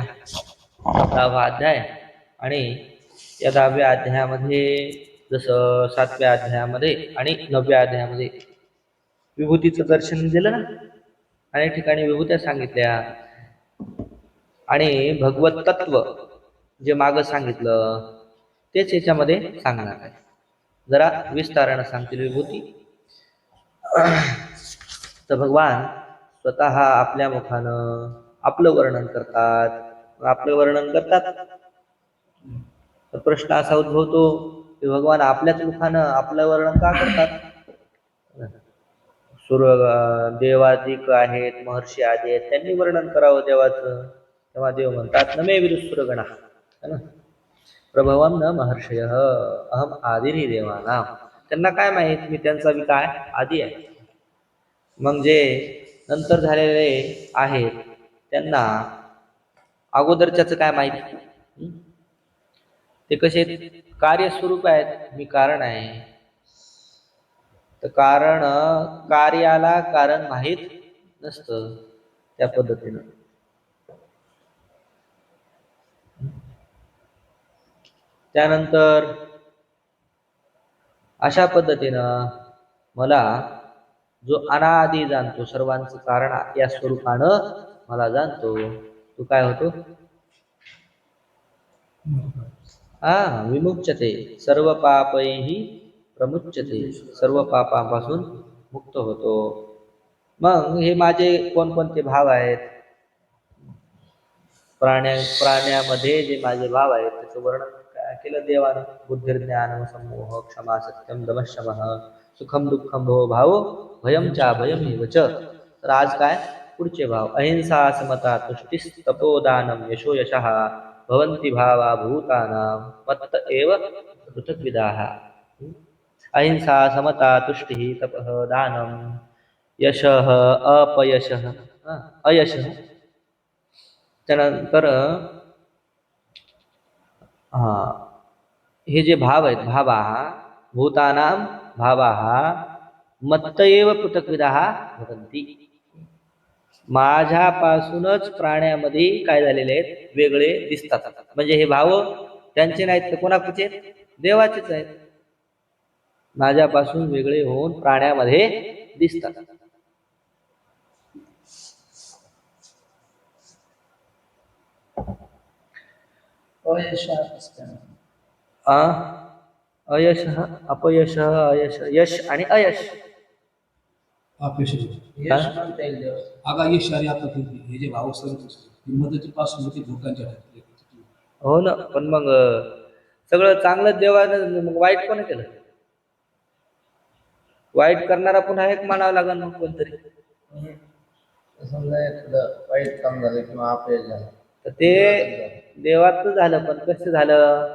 10वा अध्याय. आणि या 10व्या अध्यायामध्ये जसं 7व्या अध्यायामध्ये आणि 9व्या अध्यायामध्ये विभूतीचं दर्शन दिलं ना, अनेक ठिकाणी विभूत्या सांगितल्या. आणि भगवत तत्व जे मागं सांगितलं तेच याच्यामध्ये सांगणार आहे. जरा विस्तारानं सांगतील विभूती. तर भगवान स्वतः आपल्या मुखानं आपलं वर्णन करतात. तर प्रश्न असा उद्भवतो की भगवान आपल्याच मुखानं आपलं वर्णन का करतात? देवादिक आहेत, महर्षी आदी आहेत, त्यांनी वर्णन करावं देवाचं. तेव्हा देव म्हणतात नमे विदुसुरगणा, प्रभवम न महर्षय अहम आदिनी देवानां. त्यांना काय माहित मी त्यांचा बी काय आदी आहे. मग जे नंतर झालेले आहेत त्यांना अगोदरच्याच काय माहिती? ते कसे कार्यस्वरूप आहेत, मी कारण आहे. तर कारण कार्याला कारण माहीत नसतं, त्या पद्धतीनं. त्यानंतर अशा पद्धतीनं मला जो अनादी जाणतो, सर्वांचं कारण या स्वरूपानं मला जाणतो, तो काय होतो? विमुच्यते सर्व पापैहि प्रमुच्यते, सर्व पापांपासून मुक्त होतो. मग हे माझे कोणकोणते भाव आहेत? प्राण्यामध्ये जे माझे भाव आहेत त्याचं वर्णन काय केलं देवानं? बुद्धिर्ज्ञानम समोह क्षमा सत्यम दमशमः सुखम दुःखम भो भाव भयम चा भयम च. तर आज काय पुढचे भाव? अहिंसा समता तुष्टिस्तपोदानम यशो यशः भवन्ति भावा भूतानां मत्त एव पृथग्विदाः. अहिंसा समता तुष्टिः तपः दानम यशः अपयशः अयशः. त्यानंतर हे जे भाव आहेत, भावाः भूतानां भावाः मत्त एव पृथग्विदाः भवन्ति. माझ्यापासूनच प्राण्यामध्ये काय झालेले आहेत? वेगळे दिसतात. म्हणजे हे भाव त्यांचे नाहीत तर कोणाचे? देवाचेच आहेत. माझ्यापासून वेगळे होऊन प्राण्यामध्ये दिसतात. अयश अपयश अयश यश आणि अयश. अपयश यश आणि अपयश हे जे भाव मदतीपासून ते भूतांच्या. हो ना, पण मग सगळं चांगलं देवानं मग वाईट कोण केलं? वाईट करणारा पुन्हा एक मानावं लागेल मग कोणतरी. समजा एखादं वाईट काम झालं किंवा अपयश झालं तर ते देवाचं झालं, पण कसं झालं?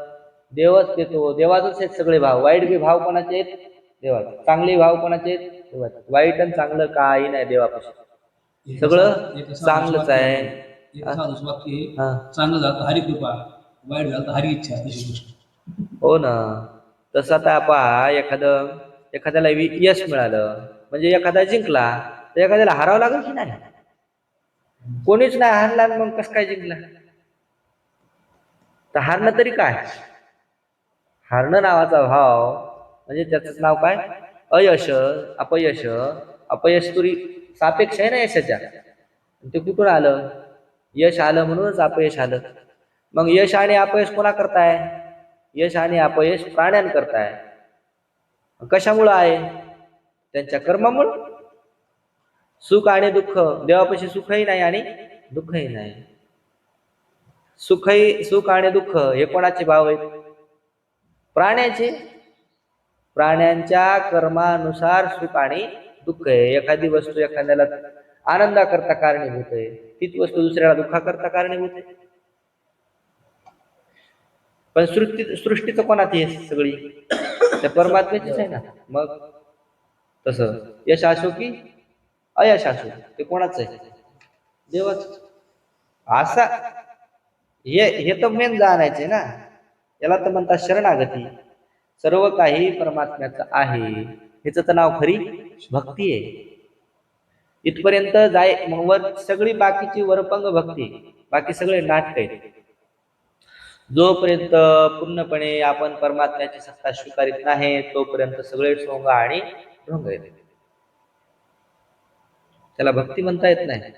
देवच देतो, देवाचंच आहेत सगळे भाव. वाईट बी भाव कोणाचे आहेत? देवाचे. चांगले भाव कोणाचे आहेत? देवाचे. वाईट आणि चांगलं काही नाही देवापाशी, सगळं चांगलंच आहे. चांगलं झालं हरी कृपा, वाईट झालं हरी इच्छा, अशी गोष्ट. हो ना. तसं आता पहा, एखाद्याला यश मिळालं म्हणजे एखादा जिंकला, तर एखाद्याला हारावं लागेल की नाही? कोणीच नाही हारला, मग कसं काय जिंकला? तर हारणं तरी काय? हारणं नावाचा भाव म्हणजे त्याचंच नाव काय? अयश अपयश. अपयश तुरी सापेक्ष आहे ना यशाच्या. ते कुठून आलं? यश आलं म्हणूनच अपयश आलं. मग यश आणि अपयश कोणा करताय? यश आणि अपयश प्राण्यां करताय. कशामुळं आहे? त्यांच्या कर्मामुळं. सुख आणि दुःख, देवापाशी सुखही नाही आणि दुःखही नाही. सुख आणि दुःख हे कोणाचे भाव आहेत? प्राण्याचे. प्राण्यांच्या कर्मानुसार सुख आणि दुःख आहे. एखादी वस्तू एखाद्याला आनंदाकरता कारणीभूत आहे, तीच वस्तू दुसऱ्याला दुःखाकरता कारणीभूत आहे. पण सृष्टीचं कोणाची आहे सगळी? त्या परमात्म्याचीच आहे ना. मग तसं यश असो की अयश असो, ते कोणाचं आहे? देवाचं. असा हे तर मेन जाणायचे ना. याला तर म्हणतात शरणागती. सर्व काही परमात्म्याचं आहे, ह्याच तर नाव खरी भक्ती आहे. इथपर्यंत जाय, मग वर सगळी बाकीची वरपंग भक्ती बाकी सगळे नाटक आहेत. जोपर्यंत पूर्णपणे आपण परमात्म्याची सत्ता स्वीकारित नाही तोपर्यंत सगळे सोंग आणि ढोंग आहेत. त्याला भक्ती म्हणता येत नाही.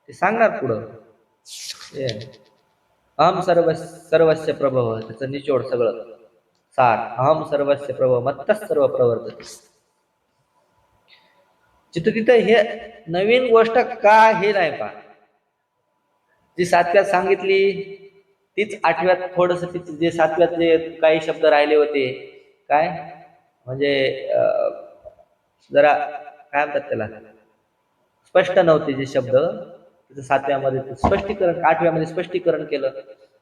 ते सांगणार पुढं अहम सर्वस्य प्रभव, त्याचं निचोड सगळं सार. अहम सर्वस्य प्रभव मत्तः सर्व प्रवर्तते. जिथं तिथं हे नवीन गोष्ट का हे नाही पा, जी सातव्यात सांगितली तीच आठव्यात थोडस तिचे जे सातव्यातले काही शब्द राहिले होते काय म्हणजे जरा काय म्हणतात त्याला स्पष्ट नव्हते जे शब्द, तिथं सातव्यामध्ये स्पष्टीकरण, आठव्यामध्ये स्पष्टीकरण केलं.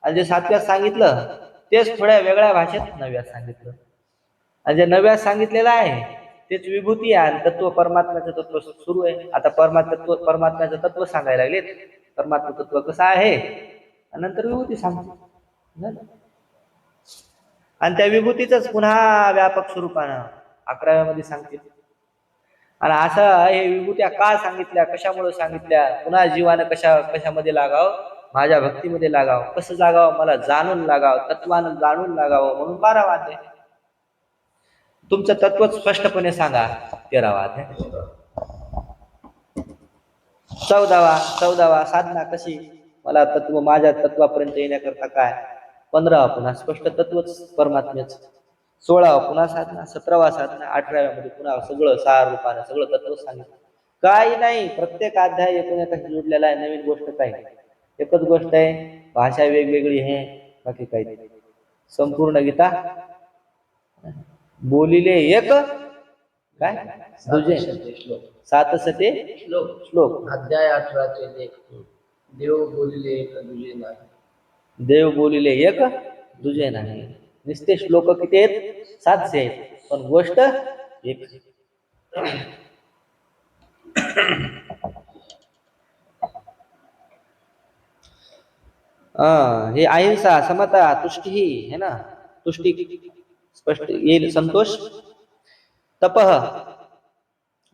आणि जे सातव्यात सांगितलं तेच थोड्या वेगळ्या भाषेत नव्यात सांगितलं. आणि जे नव्यात सांगितलेलं आहे तेच विभूती आहे आणि तत्व परमात्म्याचं तत्व सुरू आहे. आता परमात्म्याचं तत्व सांगायला लागलेत. परमात्मा तत्व कसं आहे आणि नंतर विभूती सांगते. आणि त्या विभूतीच पुन्हा व्यापक स्वरूपानं 11व्यामध्ये सांगते. आणि असं हे विभूत्या का सांगितल्या, कशामुळे सांगितल्या, पुन्हा जीवानं कशामध्ये लागाव, माझ्या भक्तीमध्ये लागाव, कसं लागावं, मला जाणून लागाव, तत्वानं जाणून लागावं म्हणून 12वा अध्याय. तुमचं तत्व स्पष्टपणे सांगा 13वा अध्याय. 14वा साधना कशी, मला तत्व माझ्या तत्वापर्यंत येण्याकरता काय. 15वा पुन्हा स्पष्ट तत्वच परमात्म्याच. 16वा पुन्हा साधना. 17वा साधना. 18व्यामध्ये पुन्हा सगळं सार रूपानं सगळं तत्व सांगितलं. काही नाही, प्रत्येक अध्याय एकमेकाशी जोडलेला आहे. नवीन गोष्ट काही, एकच गोष्ट आहे, भाषा वेगवेगळी आहे, बाकी काही नाही. संपूर्ण गीता बोलिले एक काय दुजे श्लोक 67 श्लोक. अध्याय 18 लेख. देव बोलिले एक दुजे नाही. देव बोलिले एक दुजे नाही. नुसते श्लोक किती आहेत? 700 आहेत, पण गोष्ट एक. हे अहिंसा, समता, तुष्टी है ना. तुष्टी स्पष्ट येईल, संतोष, तपह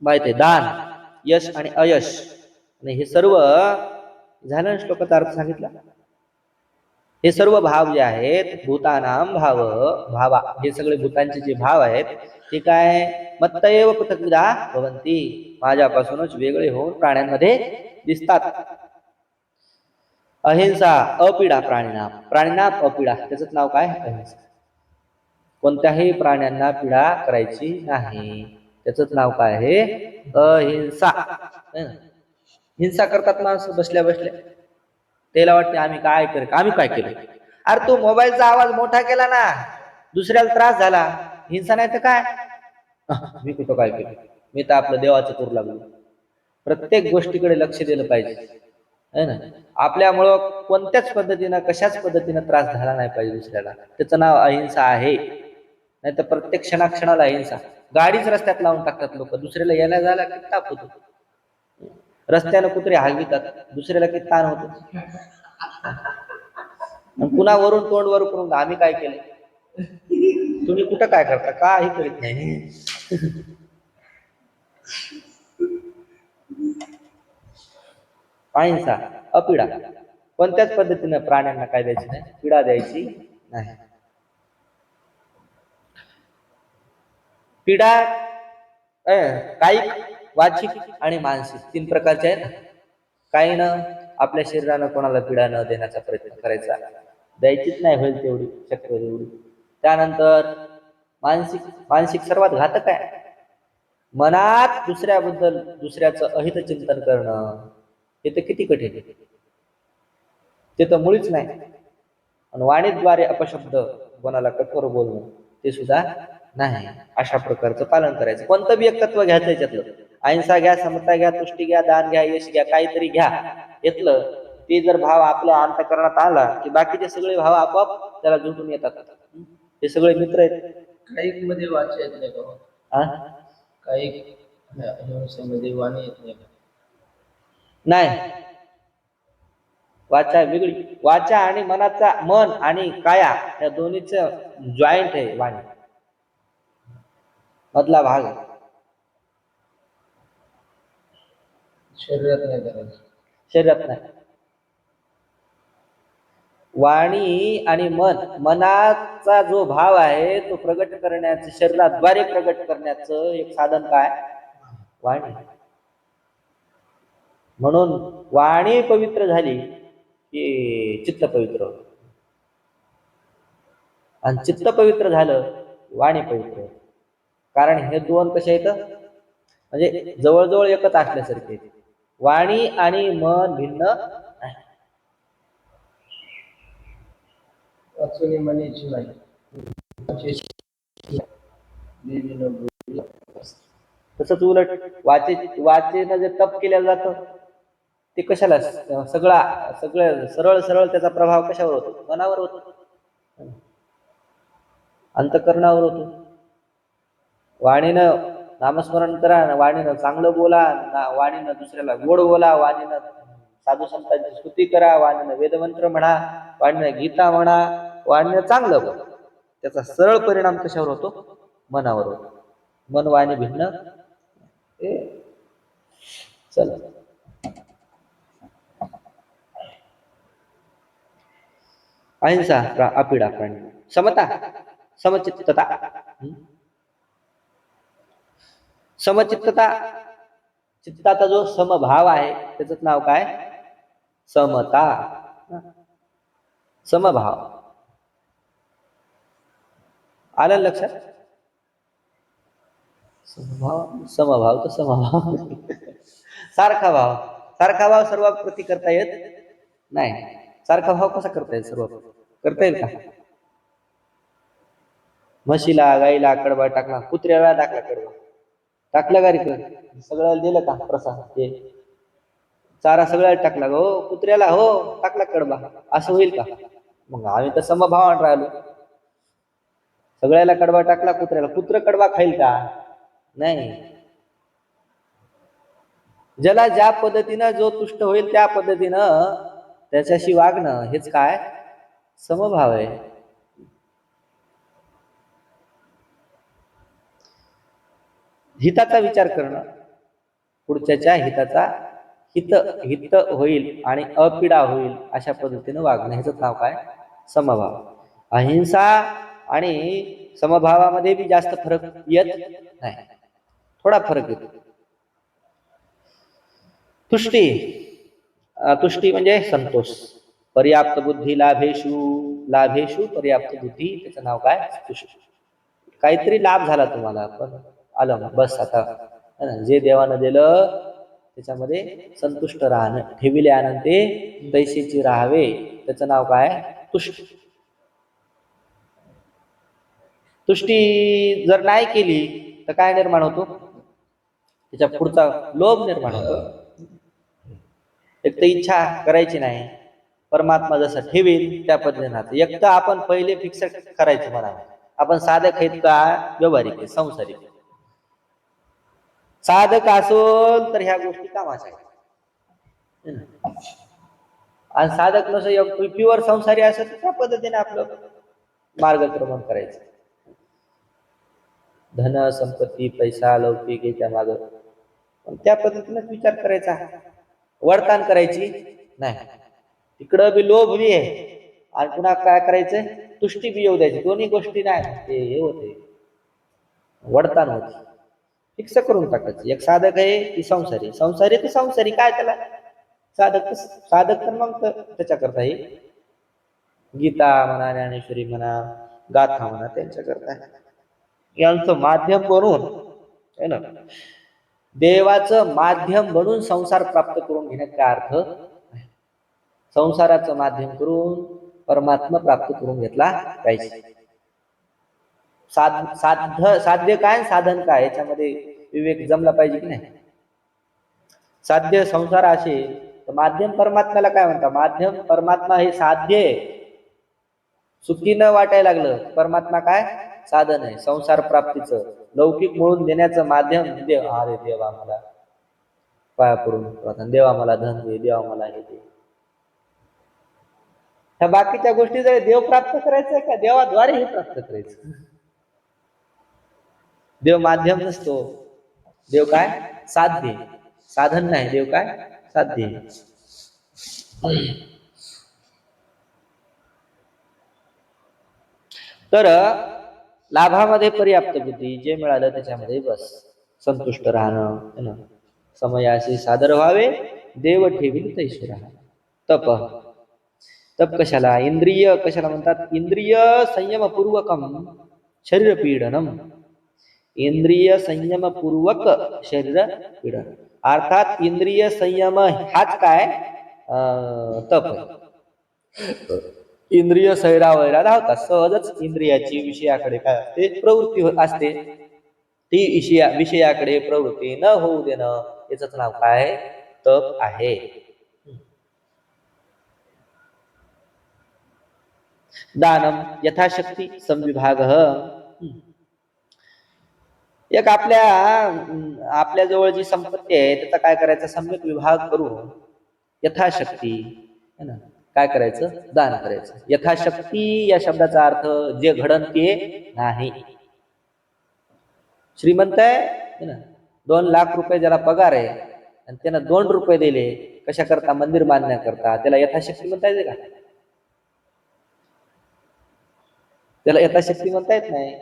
माहिती, दान, यश आणि अयश. आणि हे सर्व झालं श्लोकाचा अर्थ सांगितला. हे सर्व भाव जे आहेत भूतानाम भावा, हे सगळे भूतांचे जे भाव आहेत ते काय मत्तएव पृथक्विदा भवन्ति, माझ्यापासूनच वेगळे होऊन प्राण्यांमध्ये दिसतात. अहिंसा अपीडा प्राणीनाम अपीडा, त्याचं नाव काय अहिंसा. कोणत्याही प्राण्यांना पीडा करायची नाही, त्याच नाव काय आहे अहिंसा. हिंसा करतात माणसं बसल्या बसल्या. त्याला वाटते आम्ही काय केलं. अरे तू मोबाईलचा आवाज मोठा केला ना, दुसऱ्याला त्रास झाला, हिंसा नाही तर काय. मी कुठं काय केलं, मी तर आपलं देवाचं करू लागलो. प्रत्येक गोष्टीकडे लक्ष दिलं पाहिजे है ना. आपल्यामुळं कोणत्याच पद्धतीनं कशाच पद्धतीनं त्रास झाला नाही पाहिजे दुसऱ्याला, त्याचं नाव अहिंसा आहे. नाही तर प्रत्येक क्षणाला अहिंसा. गाडीच रस्त्यात लावून टाकतात लोक, दुसऱ्याला यायला जायला किती ताप होतो. रस्त्यानं कुत्रे हलवितात, दुसऱ्याला किती ताण होतो. पुन्हा वरून तोंड वर करून आम्ही काय केलं, तुम्ही कुठं काय करता, काही करीत नाही. अहिंसा अपीडा, कोणत्याच पद्धतीनं प्राण्यांना काय द्यायची नाही, पीडा द्यायची नाही. पीडा कायिक, वाचिक आणि मानसिक 3 प्रकारचे आहेत. काही न आपल्या शरीरानं कोणाला पीडा न देण्याचा प्रयत्न करायचा, द्यायचीच नाही होईल तेवढी, शक्य तेवढी. त्यानंतर मानसिक सर्वात घातक आहे. मनात दुसऱ्याबद्दल दुसऱ्याचं अहित चिंतन करणं, हे तर किती कठीण आहे, ते तर मुळीच नाही. आणि वाणीद्वारे अपशब्द, कोणाला कठोर बोलणं, ते सुद्धा नाही. अशा प्रकारचं पालन करायचं. कोणतं बी एक तत्व घ्यायचं याच्यातलं, अहिंसा घ्या, समता घ्या, तुष्टी घ्या, दान घ्या, यश घ्या, काहीतरी घ्या, घेतलं ते जर भाव आपल्या अंतःकरणात आला की बाकीचे सगळे भाव आपोआप त्याला जुळून येतात. हे सगळे मित्र आहेत. काही मध्ये वाचा येत नाही का? काही अहिंसेमध्ये वाणी येत नाही का? नाही, वाचा वेगळी. वाचा आणि मनाचा, मन आणि काया या दोन्हीच जॉईंट आहे वाणी, मधला भाग आहे. शरीरात नाही करायचं. शरीरात नाही. वाणी आणि मन, मनाचा जो भाव आहे तो प्रगट करण्याचं, शरीराद्वारे प्रगट करण्याचं एक साधन काय? वाणी. म्हणून वाणी पवित्र झाली की चित्त पवित्र होतं. आणि चित्त पवित्र झालं, वाणी पवित्र होतं. कारण हे दोन कसे आहेत, म्हणजे जवळजवळ एकच असल्यासारखे आहेत. वाणी आणि मन भिन्न नाही. वाचून म्हणायची नाही. देवीनं बोललं. तसंच उलट वाचेनं जे तप केलं जातं ते कशाला, सगळं सरळ सरळ त्याचा प्रभाव कशावर होतो? मनावर होतो, अंतःकरणावर होतो. वाणीनं नामस्मरण करा, वाणीनं चांगलं बोला, वाणीनं दुसऱ्याला गोड बोला, वाणीनं साधू संतांची स्तुती करा, वाणीनं वेदमंत्र म्हणा, वाणीनं गीता म्हणा, वाणीनं चांगलं बोला. त्याचा सरळ परिणाम कशावर होतो? मनावर होतो. मन वाणी भिन्न. चल, अहिंसा, अपिडा, प्राणी, समता, समचित्तता. समचित्तता, चित्ताचा जो समभाव आहे त्याचं नाव काय? समता, समभाव. आलं लक्षात? समभाव तर समभाव. सारखा भाव. सारखा भाव सर्व प्रति करता येत नाही. सारखा भाव कसा करता येईल? सर्व करता येईल का? म्हशीला गाईला कडबा टाकला, कुत्र्याला टाकला कडबा, टाकलं का रे? सगळ्याला दिलं का प्रसाद? ते चारा सगळ्याला टाकला, हो कुत्र्याला, हो टाकला कडबा, असं होईल का? मग आम्ही तर समभावान राहिलो. सगळ्याला कडबा टाकला, कुत्र्याला, कुत्र कडबा खाईल का? नाही. ज्याला ज्या पद्धतीनं जो तुष्ट होईल त्या पद्धतीनं त्याच्याशी वागणं, हेच काय? समभाव आहे. हिताचा विचार करणं, पुढच्याच्या हिताचा हित होईल आणि अपिडा होईल अशा पद्धतीनं वागणं, ह्याचं नाव काय? समभाव. अहिंसा आणि समभावामध्ये बी जास्त फरक येत नाही, थोडा फरक येतो. तुष्टी म्हणजे संतोष. पर्याप्त बुद्धी लाभेशु पर्याप्त बुद्धी, त्याचं नाव काय? तुष्टी. काहीतरी लाभ झाला तुम्हाला, पण आलं बस, आता जे देवानं दिलं त्याच्यामध्ये संतुष्ट राहणं. ठेविले आनंदे तैसेची राहावे, त्याचं नाव काय? तुष्टी. तुष्टी जर नाही केली तर काय निर्माण होतो? त्याच्या पुढचा लोभ निर्माण होतो. एक तर इच्छा करायची नाही, परमात्मा जसं ठेवेल त्या पद्धतीने. एक तर आपण पहिले फिक्स करायचं म्हणा, आपण साधक आहेत का व्यावहारिक आहे, संसारिक. साधक असोल तर ह्या गोष्टी कामाच्या आहेत, आणि साधक नसो, प्युअर संसारी असेल तर त्या पद्धतीने आपलं मार्गक्रमण करायचं. धन संपत्ती पैसा लौकिक याच्या माग पण त्या पद्धतीनेच विचार करायचा, वर्तन करायची नाही. तिकडं बी लोभ बी आहे आणि पुन्हा काय करायचंय? तुष्टी बी येऊ द्यायची. दोन्ही गोष्टी नाही, ते हे होते, वडतान होते. फिक्स करून टाकायचं. एक साधक आहे की संसारी, संसारी तर संसारी, काय त्याला साधक तर मग त्याच्याकरता हे गीता म्हणा, ज्ञानेश्वरी म्हणा, गाथा म्हणा, त्यांच्याकरता यांचं माध्यम बनून आहे ना, देवाचं माध्यम बनून संसार प्राप्त करून घेण्यात काय अर्थ? संसाराचं माध्यम करून परमात्मा प्राप्त करून घेतला पाहिजे. साध्य काय, साधन काय, याच्यामध्ये विवेक जमला पाहिजे की नाही? साध्य संसार असेल तर माध्यम परमात्म्याला काय म्हणता? माध्यम परमात्मा हे साध्य आहे. सुखी न वाटायला लागलं, परमात्मा काय? साधन आहे संसार प्राप्तीचं, लौकिक मिळून देण्याचं माध्यम देव. अरे देवा मला पाया पडून, देवा मला धन दे, देवा मला हे दे. ह्या बाकीच्या गोष्टी जर देव प्राप्त करायचं का देवाद्वारे हे प्राप्त करायचं? देव माध्यम नसतो, देव काय? साध्य. साधन नाही, देव काय? साध्य. तर लाभामध्ये पर्याप्त बुद्धी, जे मिळालं त्याच्यामध्ये बस संतुष्ट राहणं है ना. समयाशी सादर व्हावे, देव ठेवील तैसे राहा. तप, तप कशाला, इंद्रिय कशाला म्हणतात, इंद्रिय संयमपूर्वकम शरीर पीडनम. इंद्रिय संयम पूर्वक शरीर पीडन, अर्थात इंद्रिय संयम हाच काय तप आहे. इंद्रिय सैरावैरा धावतात, सहजच इंद्रियाची विषयाकडे काय असते, प्रवृत्ती असते. ती विषयाकडे प्रवृत्ती न होऊ देणं, याच नाव काय, तप आहे. दानम यथाशक्ती संविभाग. एक आपल्या जवळ जी संपत्ती आहे त्याचा काय करायचं, सम्यक विभाग करून यथाशक्ती है ना काय करायचं, दान करायचं. यथाशक्ती या शब्दाचा अर्थ जे घडण ते नाही. श्रीमंत आहे ना, 2 लाख रुपये ज्याला पगार आहे आणि त्यानं 2 रुपये दिले कशा करता, मंदिर बांधण्याकरता, त्याला यथाशक्ती म्हणता येते का, त्याला यथाशक्ती म्हणता येत नाही.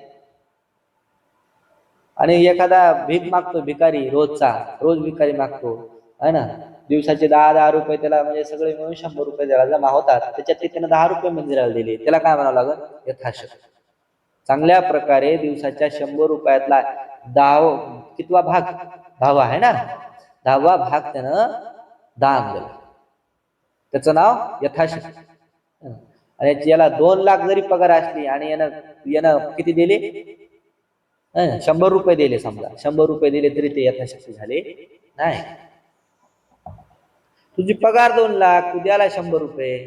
आणि एखादा भीक मागतो भिकारी, रोज भिकारी मागतो है ना, दिवसाचे 10 रुपये त्याला, म्हणजे सगळे मिळून 100 रुपये त्याला जमा होतात, त्याच्यात त्यानं 10 रुपये मंदिराला दिले, त्याला काय म्हणावं लागल, यथाशक्ती. चांगल्या प्रकारे दिवसाच्या 100 रुपयातला 10वा भाग, 10वा आहे ना, 10वा भाग त्यानं दान दिलं, त्याचं नाव यथाशक्ती. आणि याला 2 लाख जरी पगार असली आणि यानं किती दिले, 100 रुपये दिले, समजा 100 रुपये दिले तरी ते यथाशक्ती झाले नाही. तुझी पगार 2 लाख, तू द्याला 100 रुपये.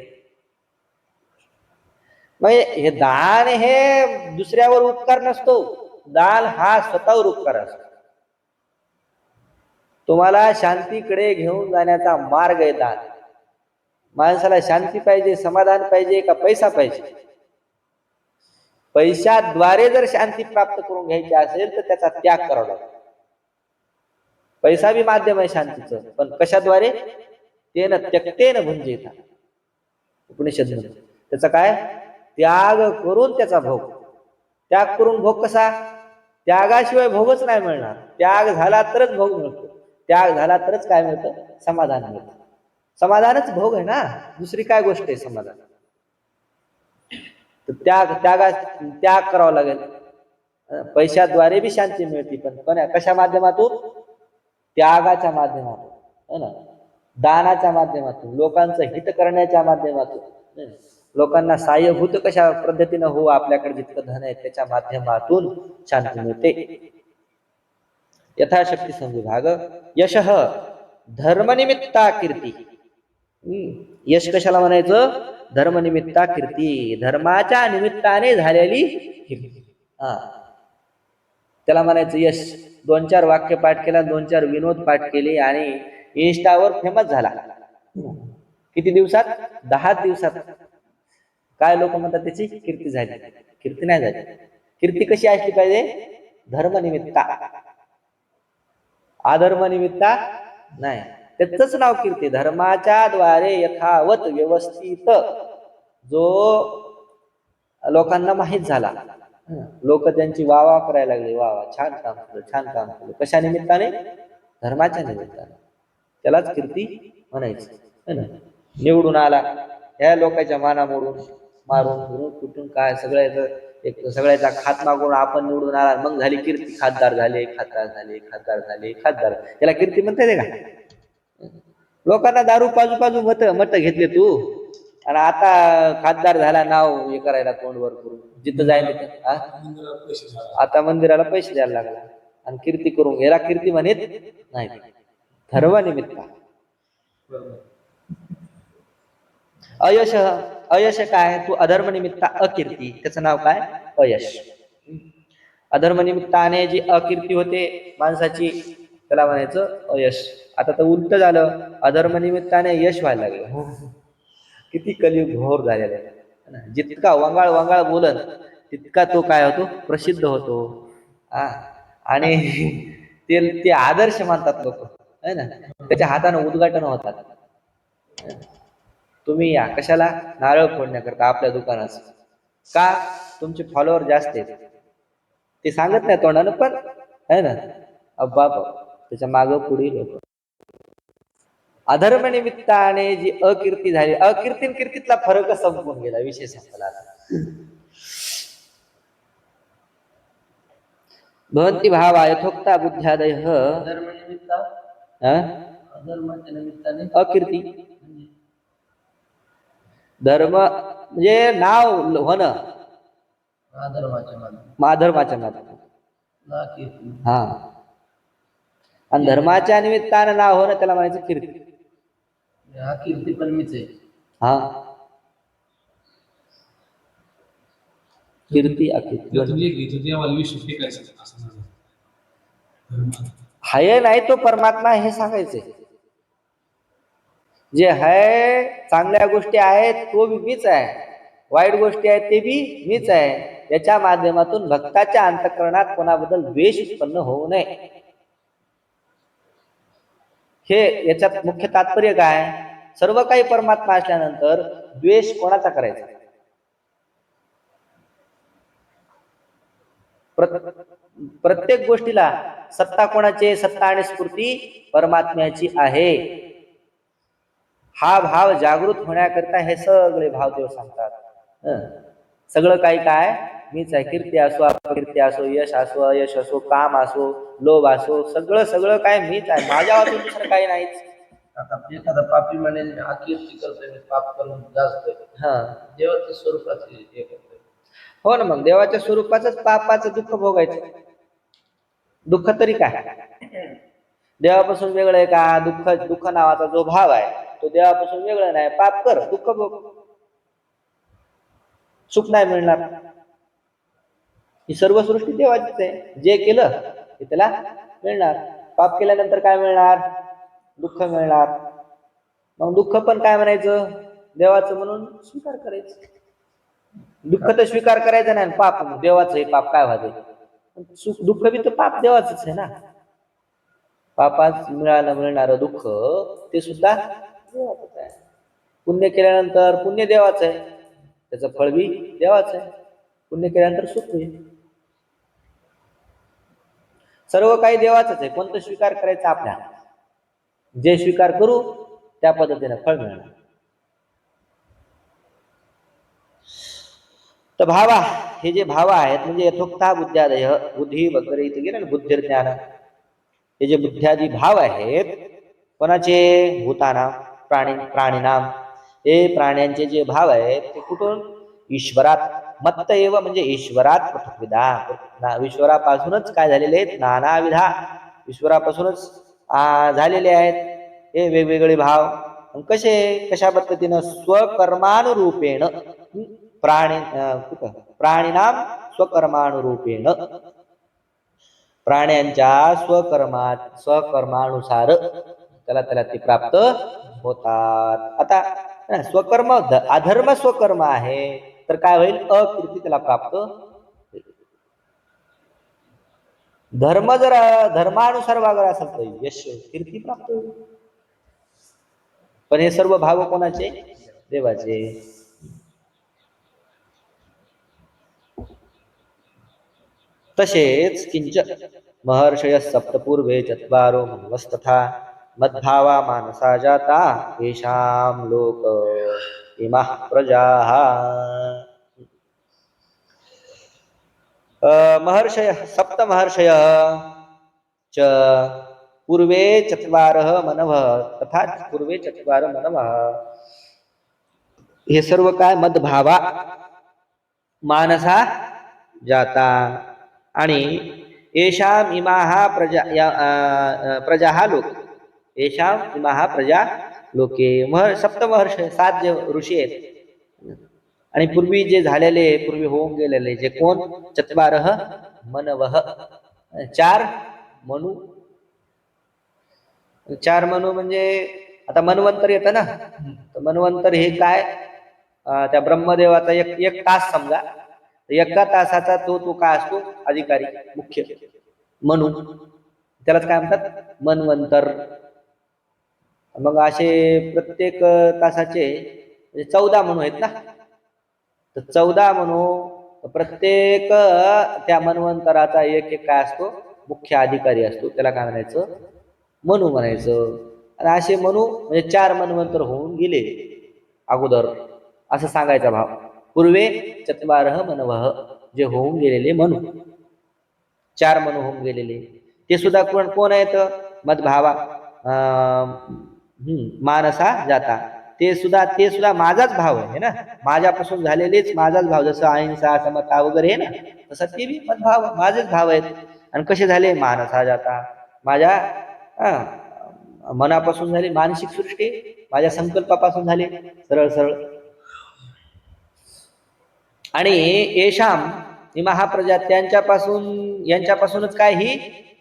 म्हणजे हे दान हे दुसऱ्यावर उपकार नसतो, दान हा स्वतःवर उपकार असतो. तुम्हाला शांतीकडे घेऊन जाण्याचा मार्ग आहे दान. माणसाला शांती पाहिजे, समाधान पाहिजे का पैसा पाहिजे, पैशाद्वारे जर शांती प्राप्त करून घ्यायची असेल तर त्याचा त्याग करावा लागतो. पैसा बी माध्यम आहे शांतीचं, पण कशाद्वारे, तेन त्यक्तेन भुंजेत, उपनिषद मध्ये त्याचा काय, त्याग करून त्याचा भोग. त्याग करून भोग कसा, त्यागाशिवाय भोगच नाही मिळणार. त्याग झाला तरच भोग मिळतो, त्याग झाला तरच काय मिळतं, समाधान मिळतं. समाधानच भोग आहे ना, दुसरी काय गोष्ट आहे समाधान. तर त्याग करावा लागेल. पैशाद्वारे बी शांती मिळते, पण कशा माध्यमातून, त्यागाच्या माध्यमातून है ना, दानाच्या माध्यमातून, लोकांचं हित करण्याच्या माध्यमातून, लोकांना सहाय्यभूत कशा पद्धतीनं हो, आपल्याकडे जितकं धन आहे त्याच्या माध्यमातून शांती मिळते. यथाशक्ती संविभाग. यशः धर्मनिमित्ता कीर्ती. यश कशाला म्हणायचं, धर्मनिमित्ता कीर्ती, धर्माच्या निमित्ताने झालेली कीर्ती. त्याला म्हणायचं यश. 2-4 वाक्य पाठ केला, 2-4 विनोद पाठ केले आणि इंस्टावर फेमस झाला. किती दिवसात, 10 दिवसात. काय लोक म्हणतात त्याची कीर्ती झाली, कीर्ती नाही झाली. कीर्ती कशी असली पाहिजे, धर्मनिमित्ता, अधर्मनिमित्ता नाही. त्याच नाव कीर्ती. धर्माच्या द्वारे यथावत व्यवस्थित जो लोकांना माहित झाला, लोक त्यांची वाह करायला लागले, वाह छान काम केलं, छान काम केलं. कशा निमित्ताने, धर्माच्या निमित्ताने, त्यालाच कीर्ती म्हणायची है ना. निवडून आला, ह्या लोकांच्या माना मारून कुठून काय सगळ्याचा खात मागून आपण निवडून आला, मग झाली कीर्ती. खासदार झाले, त्याला कीर्ती म्हणता येते का. लोकांना दारू पाजू मत घेतले तू, आणि आता खासदार झाला, नाव हे करायला तोंडवर करून, जिथं जायला आता मंदिराला पैसे द्यायला लागला आणि कीर्ती करून, याला कीर्ती म्हणत नाही. धर्मनिमित्त. अयश काय, तू अधर्मनिमित्त अकीर्ती, त्याचं नाव काय, अयश. अधर्मनिमित्ताने जी अकीर्ती होते माणसाची, त्याला म्हणायचं अयश. आता तर उलट झालं, अधर्मनिमित्ताने यश व्हायला लागलं. किती कलियुग घोर झालेला आहे. जितका वंगाळ बोलन तितका तो काय होतो, प्रसिद्ध होतो. आणि ते आदर्श मानतात लोक है ना, त्याच्या हाताने उद्घाटन होतात. तुम्ही या कशाला, नारळ फोडण्याकरता आपल्या दुकानाचं, का? तुमचे फॉलोअर जास्त आहेत, ते सांगत नाही तोंडानं पण आहे ना. अब्बा त्याच्या मागं पुढे लोक. अधर्म निमित्ताने जी अकीर्ती झाली, अकीर्ती कीर्तीतला फरक संपून गेला, विषय संपला. भवन्ति भावा यथोक्ता बुद्ध्यादय धर्मनिमित्त अधर्माच्या निमित्ताने अकीर्ती. धर्म म्हणजे नाव होणं अधर्माच्या मागे अधर्माच्या मागे, ना कीर्ती. हा. आणि धर्माच्या निमित्तानं नाव होणं त्याला म्हणायचं कीर्ती. हा कीर्ती पण मीच आहे. हा, कीर्ती अकीर्ती त्यातून एक घेतो देवाला विश्व टेकायचं असं माझं धर्म. हाय नाही तो परमात्मा हे सांगायचंय. जे आहे, चांगल्या गोष्टी आहेत तो बी मीच आहे, वाईट गोष्टी आहेत ते बी मीच आहे. याच्या माध्यमातून भक्ताच्या अंतःकरणात कोणाबद्दल द्वेष उत्पन्न होऊ नये. हे याच्यात मुख्य तात्पर्य काय? सर्व काही परमात्मा असल्यानंतर द्वेष कोणाचा करायचा? प्रत्येक गोष्टीला सत्ता कोणाची? सत्ता आणि स्फूर्ती परमात्म्याची आहे. हा भाव जागृत होण्याकरिता हे सगळे भाव देव सांगतात. सगळं काही काय मीच आहे. कीर्ती असो, अपकीर्ती असो, यश असो, अयश असो, काम असो, लोभ असो, सगळं सगळं काय मीच आहे. माझ्या वाचून दुसरं काही नाहीच. आता एखादा पापी म्हणेल मी अकीर्ती करतोय, मी पाप करून जास्तोय, देवाच्या स्वरूपाचे हे करतोय. हो ना, मग देवाच्या स्वरूपाचंच पापाचं दुःख भोगायचं. दुःख तरी काय देवापासून वेगळं आहे का? दुःख नावाचा जो भाव आहे तो देवापासून वेगळं नाही. पाप कर, दुःख भोग, सुख नाही मिळणार. ही सर्व सृष्टी देवाचीच आहे. जे केलं ते त्याला मिळणार. पाप केल्यानंतर काय मिळणार? दुःख मिळणार. मग दुःख पण काय म्हणायचं? देवाचं म्हणून स्वीकार करायचं. दुःख तर स्वीकार करायचं नाही, पाप देवाचं आहे, पाप काय व्हायचं? सुख दुःख बी तर पाप देवाचंच आहे ना. पापात मिळणारं दुःख ते सुद्धा देवाचंच आहे. पुण्य केल्यानंतर पुण्य देवाचं आहे, त्याचं फळ बी देवाचं आहे. पुण्य केल्यानंतर सुख होईल. सर्व काही देवाचंच आहे. कोणतं स्वीकार करायचं आपल्या? जे स्वीकार करू त्या पद्धतीने फळ मिळणार. तर भावा, हे जे भाव आहेत म्हणजे यथोक्ता बुद्ध्यादय, बुद्धी वगैरे इथे गेलं ना, बुद्धिर्ज्ञान, हे जे बुद्ध्यादी भाव आहेत कोणाचे? भूताना, प्राणीनाम. हे प्राण्यांचे जे भाव आहेत ते कुठून? ईश्वरात. मत्त एव म्हणजे ईश्वरात पृथ्वीदा, ईश्वरापासूनच काय झालेले आहेत? नानाविधा, ईश्वरापासूनच झालेले आहेत हे वेगवेगळे भाव. कसे? कशा पद्धतीनं? स्वकर्मानुरूपेण प्राणीनाम स्वकर्मानुरूपेण, प्राण्यांच्या स्वकर्मानुसार त्याला ते प्राप्त होतात. आता स्वकर्म अधर्म स्वकर्म आहे तर काय होईल? अकीर्ती त्याला प्राप्त होईल. धर्म जर धर्मानुसार वागला असेल तर यश कीर्ती प्राप्त होईल. पण हे सर्व भाव कोणाचे? देवाचे. तसेच किंच महर्षय सप्तपूर्वे चत्वारो मनवस्तथा मद्भावा मानसा जाता येषां लोक इमाः प्रजाः. महर्षय सप्तमहर्षय च पूर्वे चत्वारः मनवः तथा पूर्वे चत्वार मनवः, हे सर्व काय? मद्भावा मानसा जाता आणि येषाम इमाः प्रजा लोक, येषाम इमाः प्रजा लोके. सप्तमहर्षय 7 जे ऋषी आहेत आणि पूर्वी जे झालेले, पूर्वी होऊन गेलेले जे कोण? चत्वारः मनवः, 4 मनू. 4 मनू म्हणजे आता मन्वंतर येतं ना, तर मन्वंतर हे काय? त्या ब्रह्मदेवाचा एक तास समजा, एका तासाचा तो काय असतो? अधिकारी, मुख्य मनू, त्यालाच काय म्हणतात? मन्वंतर. मग असे प्रत्येक तासाचे 14 मनू आहेत ना, तर 14 म्हणू. प्रत्येक त्या मन्वंतराचा एक एक काय असतो, मुख्य अधिकारी असतो, त्याला काय म्हणायचं, मनू म्हणायचं. आणि असे मनू म्हणजे 4 मन्वंतर होऊन गेले अगोदर, असं सांगायचा भाव. पूर्वे चत्वारः मनवः, जे होऊन गेलेले मनू, 4 मनू होऊन गेलेले. ते सुद्धा कोण कोण आहेत, मदभावा, मानसा जाता, ते सुद्धा माझाच भाव आहे ना, माझ्यापासून झालेलेच माझाच भाव. जसं अहिंसा समता वगैरे आहे ना, तसं ते बी मदभाव माझेच भाव आहेत. आणि कसे झाले, मानसा जाता, माझ्या मनापासून झाली मानसिक सृष्टी, माझ्या संकल्पापासून झाली सरळ सरळ. आणि येशाम इमाहा प्रजा, यांच्यापासूनच काय ही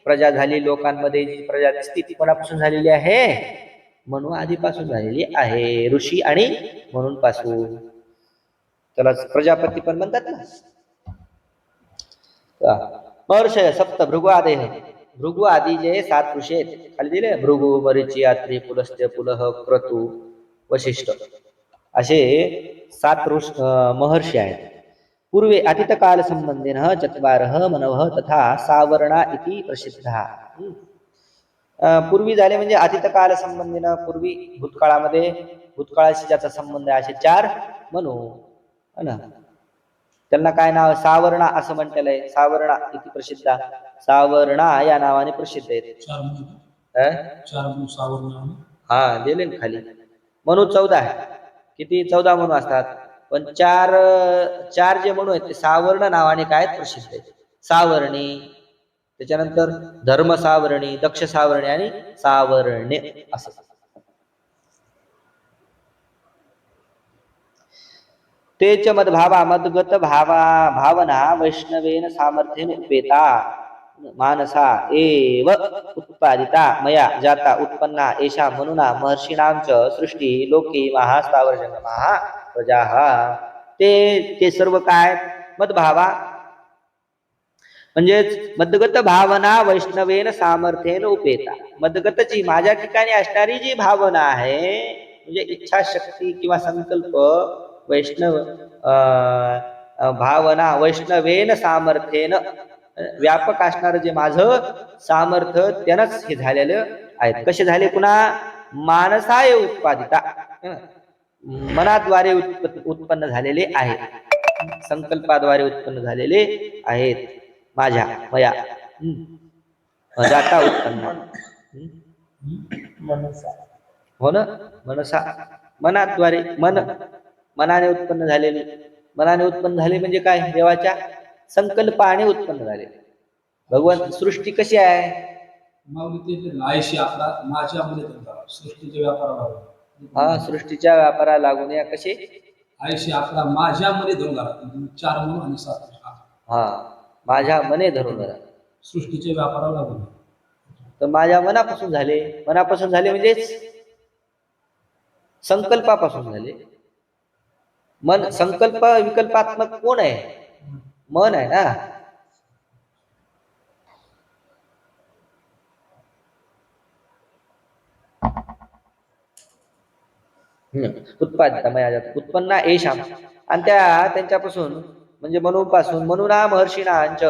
प्रजा झाली. लोकांमध्ये जी प्रजा दिसते ती कोणापासून झालेली आहे, म्हणून आधीपासून झालेली आहे, ऋषी आणि म्हणून पासून. त्याला प्रजापती पण म्हणतात ना. महर्षय सप्त भृगु आदेह, भृगु आदी जे 7 ऋषी आहेत खाली दिले, भृगु, मरीची, अत्री, पुलस्त्य, पुलह, क्रतु, वशिष्ठ, असे 7 महर्षी आहेत. पूर्वे अतीतकाल संबंधेन चत्वारः मनवः तथा सावर्णा इति प्रसिद्धा. पूर्वी झाले म्हणजे अतीतकाल संबंधीनं, पूर्वी भूतकाळामध्ये, भूतकाळाशी ज्याचा संबंध आहे, असे 4 मनू है ना. त्यांना काय नाव, सावर्णा असं म्हटलेलं आहे. सावर्णा इति प्रसिद्धा, सावर्णा या नावाने प्रसिद्ध आहेत. हा दिले ना खाली. मनू 14 आहे. किती, 14 मनू असतात. पण 4 जे म्हणू आहेत ते सावर्ण नावाने काय प्रसिद्ध आहेत. सावर्णी, त्याच्यानंतर धर्म सावरणी, दक्ष सावरणी आणि सावर्ण्य असं. तेच मदभावा मदगत भावना वैष्णवेन सामर्थ्येन उपेता मानसा एव उत्पादिता मया जाता उत्पन्ना एषा म्हणूना महर्षीणांच सृष्टी लोके महास्थावर जंगमाः प्रजाः. ते सर्व काय, मदभावा म्हणजेच मदगत भावना वैष्णवेन सामर्थ्येन उपेता. मदगतची माझ्या ठिकाणी असणारी जी भावना आहे, म्हणजे इच्छाशक्ती किंवा संकल्प, वैष्णव भावना वैष्णवेन सामर्थ्येन, व्यापक असणारं जे माझं सामर्थ्य त्यानंच हे झालेलं आहेत. कसे झाले, पुन्हा मानसाय उत्पादिता, मनाद्वारे उत्पन्न झालेले आहे, संकल्पाद्वारे उत्पन्न झालेले आहेत माझ्या मया जाता उत्पन्न. हो ना, मनसा मनाद्वारे, मनाने उत्पन्न झालेले. मनाने उत्पन्न झाले म्हणजे काय, देवाच्या संकल्पाने उत्पन्न झाले. भगवान सृष्टी कशी आहे, हा सृष्टीच्या व्यापाराला लागून या कशी, माझ्यामध्ये धरून राहतात 4 म्हणून आणि 7. हा माझ्या मने धरून राहतात, सृष्टीच्या व्यापाराला लागून. तर माझ्या मनापासून झाले. मनापासून झाले म्हणजेच संकल्पापासून झाले. मन संकल्प विकल्पात्मक कोण आहे, मन आहे ना. उत्पादित मया जात उत्पन्ना एशाम, आणि त्यांच्यापासून म्हणजे मनूपासून, मनूना महर्षीणांच,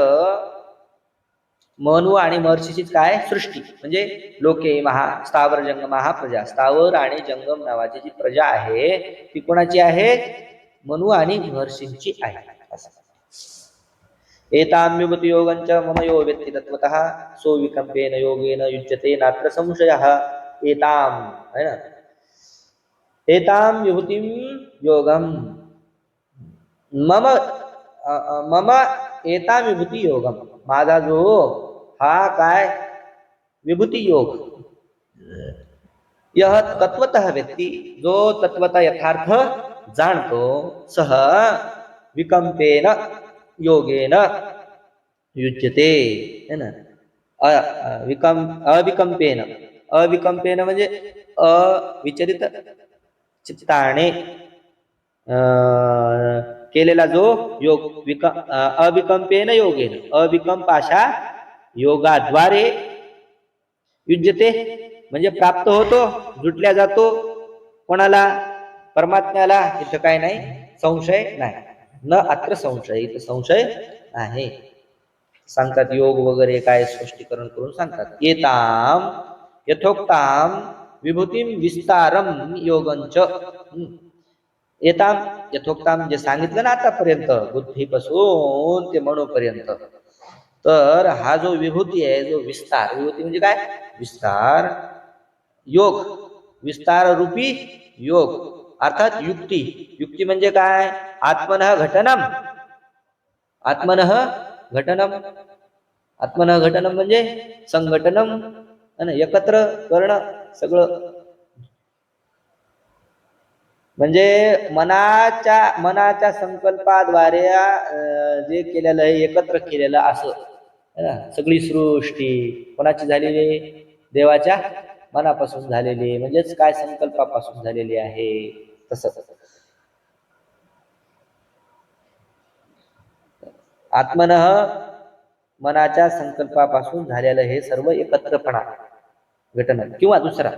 मनू आणि महर्षीचीच काय सृष्टी, म्हणजे लोके महा स्थावर जंगम प्रजा. स्थावर आणि जंगम नावाची जी प्रजा आहे ती कोणाची आहे, मनू आणि महर्षींची आहे. एतां विभूति योगंच मम यो व्यक्ति तत्वतः सो विकंपेन योगेन युज्यते नात्र संशयः. एतां है ना, एतां विभूतिं योगम मम एता विभूति योगम, माझा जो हा काय विभूति योग, यह तत्वतः व्यक्ती, जो तत्वतः यथार्थ जाणतो, सह विकंपेन योगेन युज्यते है ना. अविकंपेन, अविकंपेन म्हणजे अविचलित चित्ताने केलेला जो योग, अविकंपेन योगेन, अविकंप अशा योगाद्वारे, युज्यते म्हणजे प्राप्त होतो, जुटल्या जातो. कोणाला, परमात्म्याला. इथं काय नाही, संशय नाही. न अत्र संशय, इथं संशय आहे. सांगतात योग वगैरे काय स्पष्टीकरण करून सांगतात. एताम यथोक्ताम विभूतीम विस्तारम योगंच. एताम यथोक्ताम जे सांगितलं ना आतापर्यंत बुद्धीपासून ते मनोपर्यंत, तर हा जो विभूती आहे, जो विस्तार, विभूती म्हणजे काय? विस्तार योग, विस्तार रूपी योग अर्थात युक्ती. युक्ती म्हणजे काय? आत्मनः घटनम, आत्मनः घटनम, आत्मनः घटनम म्हणजे संघटनम, एकत्र करणं सगळं. म्हणजे मनाच्या संकल्पाद्वारे जे केलेलं आहे, एकत्र केलेलं असं है ना. सगळी सृष्टी कोणाची झालेली आहे? देवाच्या मनापासून झालेली, म्हणजेच काय? संकल्पापासून झालेली आहे. तसं आत्मनः मनाच्या संकल्पापासून झालेलं हे सर्व एकत्रपणा घटना. किंवा दुसरा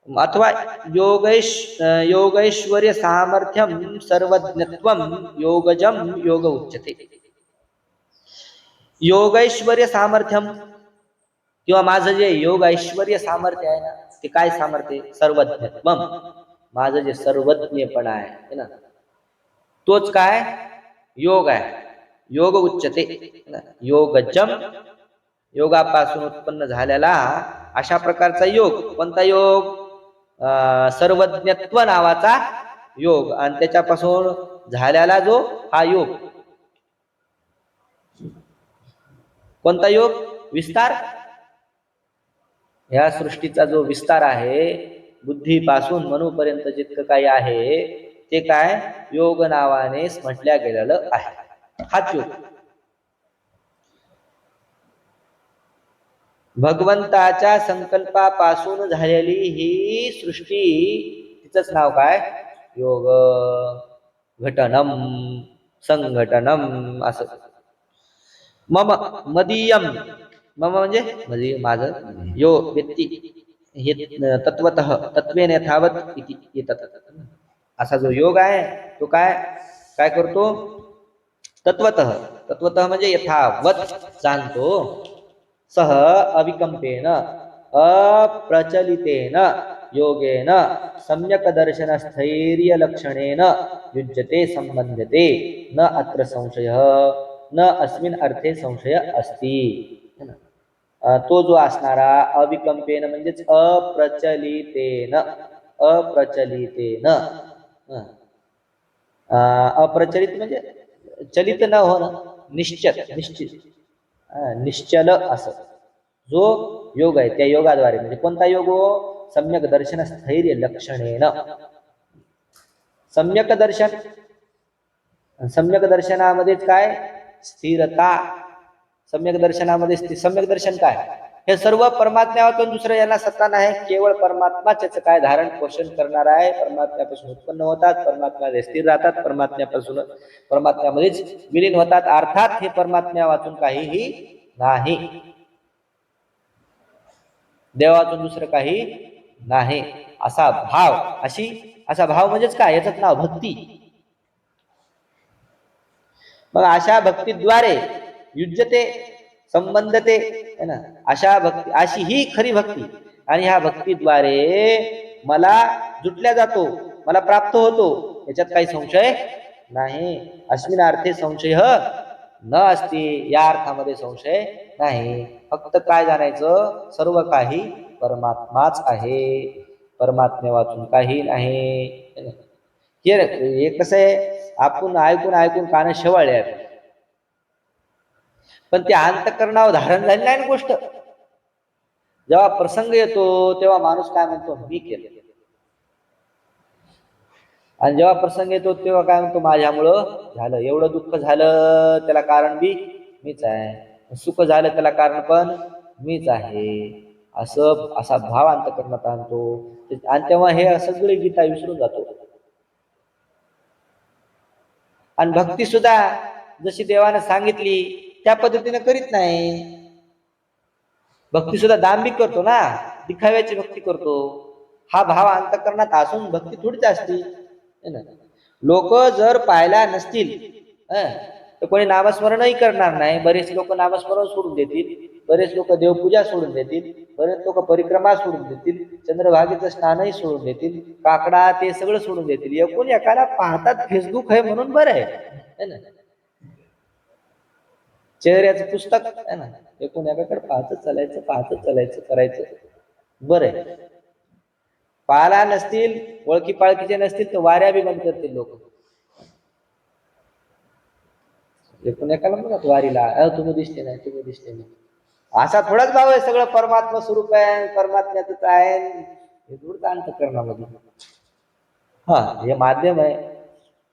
अथवा योगैश्वर्य सामर्थ्यम सर्वज्ञत्वम योगजम योग उच्यते. योगैश्वर्य सामर्थ्यम किंवा माझं जे योग ऐश्वर्य सामर्थ्य आहे ना, ते काय सामर्थ्य? सर्वज्ञत्वम, माझं जे सर्वज्ञपणा आहे ना, तोच काय? योग आहे. योग उच्चते. योगजम, योगापासून उत्पन्न झालेला अशा प्रकारचा योग. कोणता योग? सर्वज्ञत्व नावाचा योग. आणि त्याच्यापासून झालेला जो हा योग, कोणता योग? विस्तार. या सृष्टीचा जो विस्तार आहे, बुद्धीपासून मनोपर्यंत जितकं काही आहे, ते काय? योग नावाने म्हटल्या गेलेलं आहे. हाच योग. भगवंताच्या संकल्पापासून झालेली ही सृष्टी, तिचंच नाव काय? योग घटनम, संघटनम असं. मम मदीयम, मम म्हणजे मदीय, माझं. यो व्यक्ती हे तत्वतः, तत्वेन यथावत इति येतात. असा जो योग आहे तो काय काय करतो? तत्वतः, तत्वतः म्हणजे यथावत जाणतो. सह अविकंपेन अप्रचलितेन योगेन सम्यक दर्शन स्थैर्य लक्षणेन युज्यते संबंध्यते न अत्र संशयः न अस्मिन अर्थे संशय अस्ति. तो जो असणारा अविकंपेन म्हणजेच अप्रचलितेन, अप्रचलितेन, अप्रचलित म्हणजे चलित न होणं, निश्चल, निश्चित, निश्चल असं जो योग आहे, त्या योगाद्वारे. म्हणजे कोणता योग? सम्यक दर्शन स्थैर्य लक्षणेन. सम्यक दर्शन, सम्यक दर्शनामध्येच काय? स्थिरता. सम्यक दर्शनामध्ये सम्यक दर्शन काय? हे सर्व परमात्म्यातून दुसरं यांना सत्ता नाही, केवळ परमात्माच काय धारण पोषण करणार आहे. परमात्म्यापासून उत्पन्न होतात, परमात्म्यामध्ये स्थिर राहतात, परमात्म्यामध्येच विलीन होतात. अर्थात हे परमात्म्या वाचून काहीही नाही, देवातून दुसरं काही नाही असा भाव. असा भाव म्हणजेच काय? याचं नाव भक्ती. मग अशा भक्तीद्वारे युज्यते, संबंधते है ना. अशा भक्ती, अशी ही खरी भक्ती. आणि ह्या भक्तीद्वारे मला जुटल्या जातो, मला प्राप्त होतो, याच्यात काही संशय नाही. अस्मिन अर्थे संशय न असती, या अर्थामध्ये संशय नाही. फक्त काय जाणायचं? सर्व काही परमात्माच आहे, परमात्म्या वाचून काही नाही. हे कसं आहे? आपण ऐकून ऐकून कान शेवाळले आहेत, पण ते अंतःकरणावर धारण झाली नाही ना गोष्ट. जेव्हा प्रसंग येतो तेव्हा माणूस काय म्हणतो? मी केलं. आणि जेव्हा प्रसंग येतो तेव्हा काय म्हणतो? माझ्यामुळं झालं. एवढं दुःख झालं त्याला कारण बी मीच आहे, सुख झालं त्याला कारण पण मीच आहे, असा भाव अंतःकरणात आणतो. आणि तेव्हा हे सगळी गीता विसरून जातो. आणि भक्ती सुद्धा जशी देवाने सांगितली त्या पद्धतीने करीत नाही. भक्ती सुद्धा दांभिक करतो ना, दिखाव्याची भक्ती करतो. हा भाव अंतःकरणात असून भक्ती थोडीच असती. लोक जर पाहिला नसतील तर कोणी नामस्मरणही करणार नाही. बरेच लोक नामस्मरण सोडून देतील, बरेच लोक देवपूजा सोडून देतील, बरेच लोक परिक्रमा सोडून देतील, चंद्रभागेचं स्नानही सोडून देतील, काकडा ते सगळं सोडून देतील. एकूण एकाला पाहतात फेसबुक आहे म्हणून बरं आहे ना, चेहऱ्याचं पुस्तक आहे ना, एकूण एकाकडे पाहतच चालायचं करायचं बरं आहे. पाला नसतील, ओळखी पाळखीचे नसतील तर वाऱ्या बी बंद करतील लोक. एकूण एकाला म्हणतात वारीला, तुम्ही दिसले नाही. असा थोडाच भाव आहे. सगळं परमात्मा स्वरूप आहे, परमात्म्याच आहे, हे दूरचा अंतःकरणामध्ये. हे माध्यम आहे.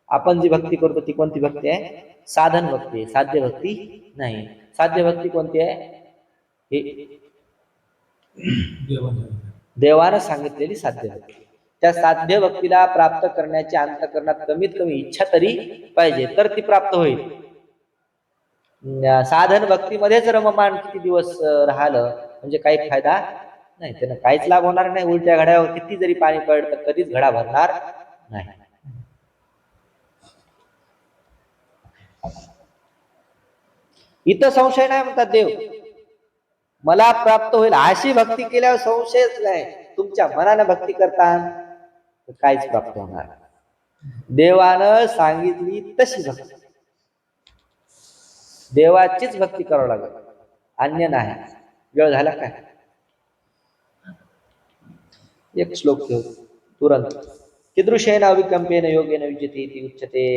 आपण जी भक्ती करतो ती कोणती भक्ती आहे? साधन भक्ती आहे, साध्य भक्ती नाही. साध्य भक्ती कोणती आहे? हे देवानं सांगितलेली साध्य भक्ती. त्या साध्य भक्तीला प्राप्त करण्याची अंतःकरणात कमीत कमी इच्छा तरी पाहिजे, तर ती प्राप्त होईल. साधन भक्तीमध्येच रममान किती दिवस राहिलं म्हणजे काही फायदा नाही, त्यानं काहीच लाभ होणार नाही. उलट्या घड्यावर किती जरी पाणी पडलं तर कधीच घडा भरणार नाही. इथं संशय नाही म्हणतात देव. मला प्राप्त होईल अशी भक्ती केल्यावर संशयच नाही. तुमच्या मनानं भक्ती करता तर काहीच प्राप्त होणार. देवानं सांगितली तशी भक्ती, देवाचीच भक्ती करावं लागेल, अन्य नाही. वेळ झाला काय? एक श्लोक घेऊ तुरंत. कीदृशेन अविकंपेन योगेन युज्यते इति उच्यते.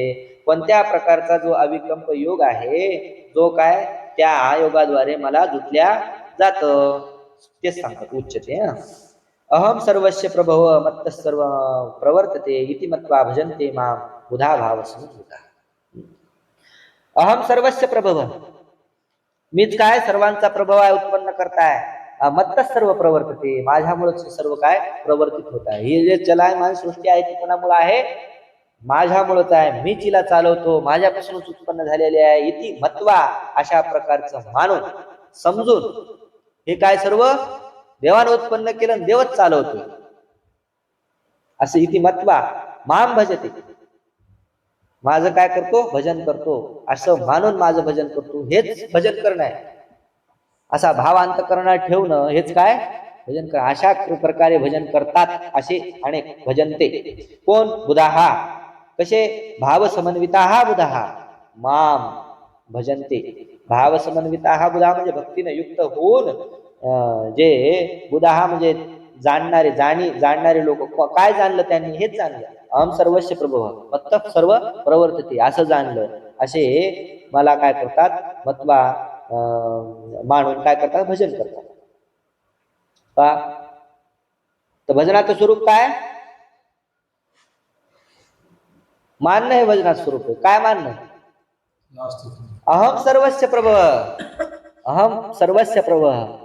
कोणत्या प्रकारचा जो अविकंप योग आहे, जो काय त्या योगाद्वारे मला जुटल्या जात, तेच सांगतात उच्यते. अहम सर्वस्य प्रभव मत्तः सर्व प्रवर्तते इति मत्वा भजन्ते मां बुधा भाव समुद्भूता. अहम सर्वस्य प्रभव, मीच काय सर्वांचा प्रभव आहे, उत्पन्न करताय. मत्तः सर्व प्रवर्तते, माझ्यामुळेच सर्व काय प्रवर्तित होत आहे. ही जे चलायमान सृष्टी आहे ती कोणामुळे आहे? माझ्यामुळेच आहे. मी तिला चालवतो, माझ्यापासूनच उत्पन्न झालेले आहे. इति मत्वा, अशा प्रकारचं मानून समजून हे काय सर्व देवानं उत्पन्न केलं, देवच चालवतोय असं इति मत्वा माम भजते, माझं काय करतो? भजन करतो. असं मानून माझं भजन करतो, हेच भजन करणं आहे. असा भाव अंतःकरणात ठेवणं हेच काय भजन कर. अशा प्रकारे भजन करतात असे अनेक भजनते. कोण? बुधाहा. कसे? भाव समन्विता बुधाहा माम भजनते. भाव समन्विता बुधा म्हणजे भक्तीने युक्त होऊन जे बुधाहा म्हणजे जाणणारे लोक. काय जाणलं त्यांनी? हेच जाणलं. अहम सर्वस्य प्रभव मत्तः सर्व प्रवर्तते, असं जाणलं. असे मला काय करतात? मत्वा मानून काय करतात? भजन करतात. तर भजनाचं स्वरूप काय? मानणं हे भजनाचं स्वरूप आहे. काय मानणं? अहम सर्वस्य प्रभव, अहम सर्वस्य प्रभव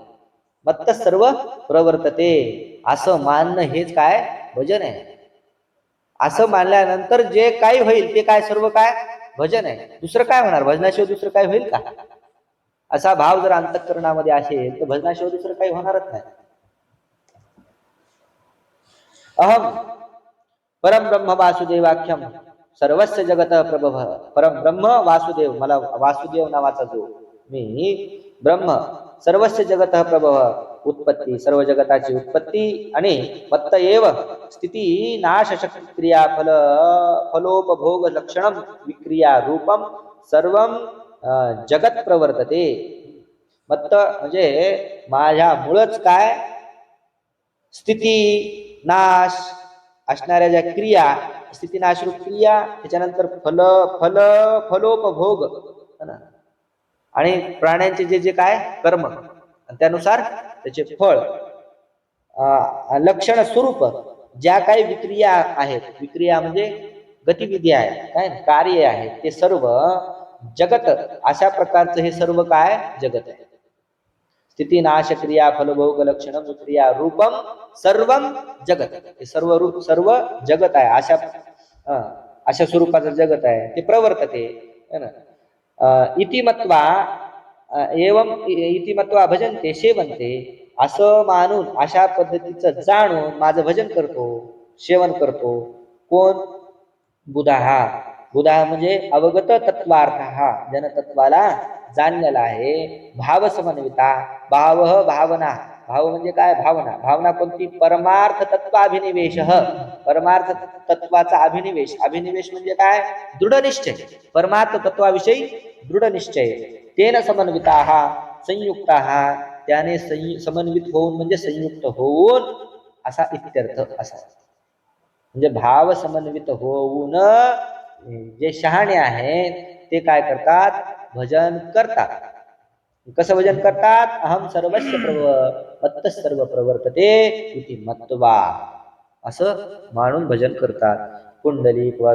मत्तः सर्व प्रवर्तते, असं मानणं हेच काय भजन आहे. असं मानल्यानंतर जे काही होईल ते काय सर्व काय भजन आहे. दुसरं काय होणार? भजनाशिवाय दुसरं काय होईल का? असा भाव जर अंतःकरणामध्ये असेल तर भजनाशिवाय दुसरं काही होणारच नाही. अहम परम ब्रह्म वासुदेवाख्यम सर्वस्य जगत प्रभव. परम ब्रह्म वासुदेव, मला वासुदेव नावाचा जो मी ब्रह्म, सर्वस्य जगत प्रभव उत्पत्ती, सर्व जगताची उत्पत्ती, आणि मत्त एव स्थिती नाश शक्ती क्रिया फलोपभोग लक्षणम विक्रिया रूपम सर्वम जगत प्रवर्तते. मत्त म्हणजे माझ्यामुळंच काय स्थिती नाश असणाऱ्या ज्या क्रिया, स्थिती नाश रूप क्रिया, त्याच्यानंतर फलोपभोग आणि प्राण्यांचे जे जे काय कर्म, त्यानुसार त्याचे फळ, लक्षण स्वरूप ज्या काही विक्रिया आहेत, विक्रिया म्हणजे गतिविधी आहे, काय कार्य आहे, ते सर्व जगत, अशा प्रकारचं हे सर्व काय जगत आहे. स्थिती नाश क्रिया फलभोग लक्षण क्रिया रूपम सर्वम जगत, हे सर्व रूप सर्व जगत आहे. अशा स्वरूपाचं जगत आहे, ते प्रवर्तते है ना. इति मत्वा एवं इति मत्वा भजनते सेवन्ते, असं मानून अशा पद्धतीचं जाणून माझं भजन करतो, सेवन करतो. कोण? बुधा. बुधा म्हणजे अवगत तत्वार्थ, हा जन तत्वाला जाणलेला आहे. भाव समन्विता, भाव भावना, भाव म्हणजे काय, भावना. भावना कोणती, परमार्थ तत्वाभिनिवेश, परमार्थ तत्वाचा अभिनिवेश. अभिनिवेश म्हणजे काय, दृढ निश्चय, परमार्थ तत्वाविषयी दृढ निश्चय. तेन समन्विता, संयुक्ता, त्याने समन्वित होऊन म्हणजे संयुक्त होऊन असा इत्यर्थ असा. म्हणजे भाव समन्वित होऊन जे शहाणे आहेत ते काय करतात, भजन करतात. कसं भजन करतात, अहम सर्वस्य मत्त सर्व प्रवर्तते इति मत्वा, असं मानून भजन करतात. कुंडली किंवा